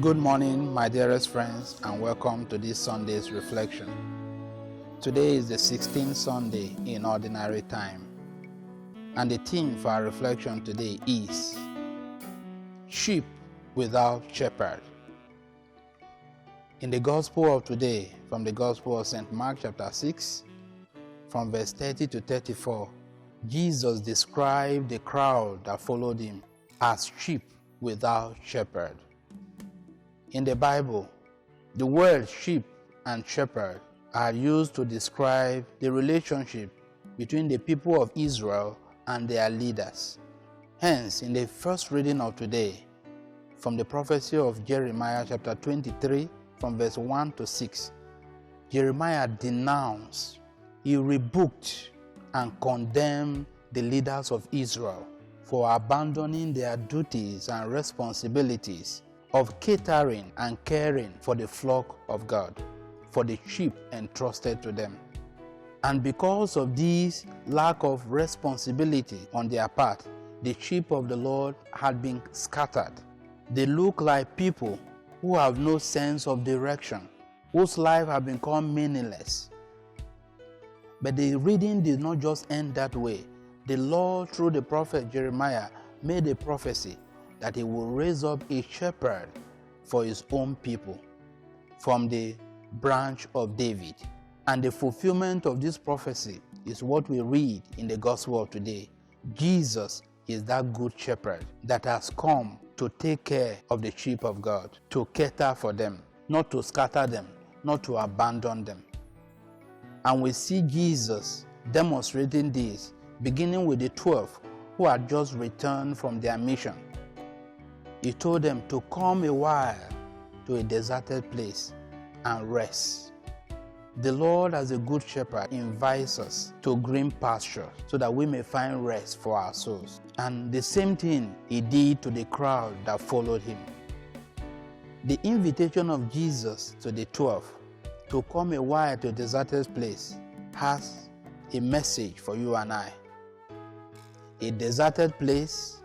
Good morning, my dearest friends, and welcome to this Sunday's reflection. Today is the 16th Sunday in Ordinary Time, and the theme for our reflection today is Sheep Without Shepherd. In the Gospel of today, from the Gospel of St. Mark chapter 6, from verse 30 to 34, Jesus described the crowd that followed him as sheep without shepherd. In the Bible, the words sheep and shepherd are used to describe the relationship between the people of Israel and their leaders. Hence, in the first reading of today, from the prophecy of Jeremiah chapter 23, from verse 1 to 6, Jeremiah denounced, he rebuked and condemned the leaders of Israel for abandoning their duties and responsibilities of catering and caring for the flock of God, for the sheep entrusted to them. And because of this lack of responsibility on their part, the sheep of the Lord had been scattered. They look like people who have no sense of direction, whose life have become meaningless. But the reading did not just end that way. The Lord, through the prophet Jeremiah, made a prophecy that he will raise up a shepherd for his own people from the branch of David. And the fulfillment of this prophecy is what we read in the gospel of today. Jesus is that good shepherd that has come to take care of the sheep of God, to cater for them, not to scatter them, not to abandon them. And we see Jesus demonstrating this, beginning with the 12 who had just returned from their mission. He told them to come a while to a deserted place and rest. The Lord, as a good shepherd, invites us to green pasture so that we may find rest for our souls. And the same thing he did to the crowd that followed him. The invitation of Jesus to the 12 to come a while to a deserted place has a message for you and I. A deserted place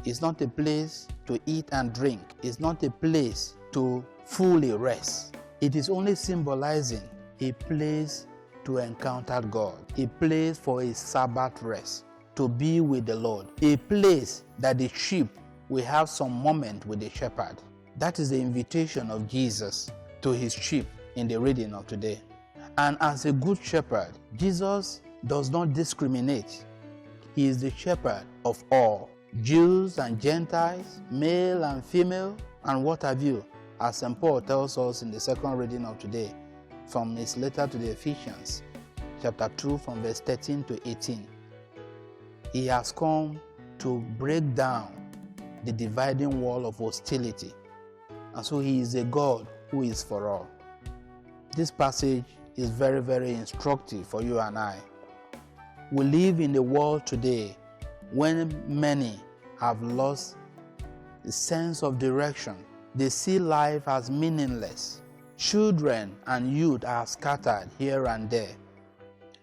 is not a place to eat and drink. It's not a place to fully rest. It is only symbolizing a place to encounter God, a place for a Sabbath rest, to be with the Lord, a place that the sheep will have some moment with the shepherd. That is the invitation of Jesus to his sheep in the reading of today. And as a good shepherd, Jesus does not discriminate. He is the shepherd of all, Jews and Gentiles, male and female, and what have you, as St. Paul tells us in the second reading of today from his letter to the Ephesians, chapter 2, from verse 13 to 18. He has come to break down the dividing wall of hostility. And so he is a God who is for all. This passage is very, very instructive for you and I. We live in a world today when many have lost the sense of direction. They see life as meaningless. Children and youth are scattered here and there.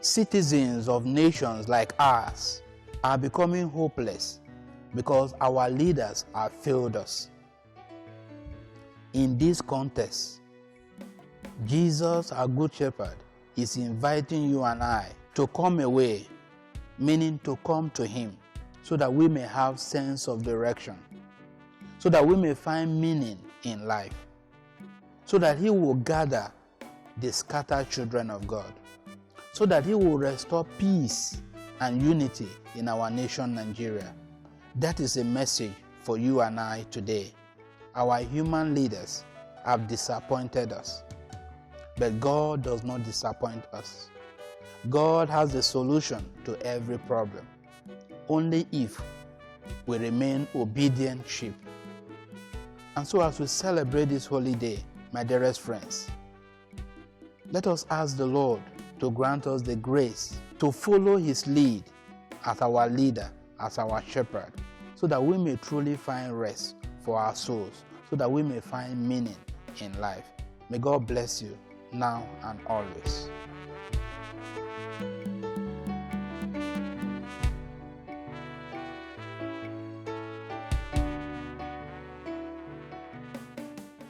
Citizens of nations like ours are becoming hopeless because our leaders have failed us. In this context, Jesus, our good shepherd, is inviting you and I to come away, meaning to come to him, so that we may have sense of direction, so that we may find meaning in life, so that he will gather the scattered children of God, so that he will restore peace and unity in our nation, Nigeria. That is a message for you and I today. Our human leaders have disappointed us, but God does not disappoint us. God has the solution to every problem, only if we remain obedient sheep. And so as we celebrate this holy day, my dearest friends, let us ask the Lord to grant us the grace to follow his lead as our leader, as our shepherd, so that we may truly find rest for our souls, so that we may find meaning in life. May God bless you now and always.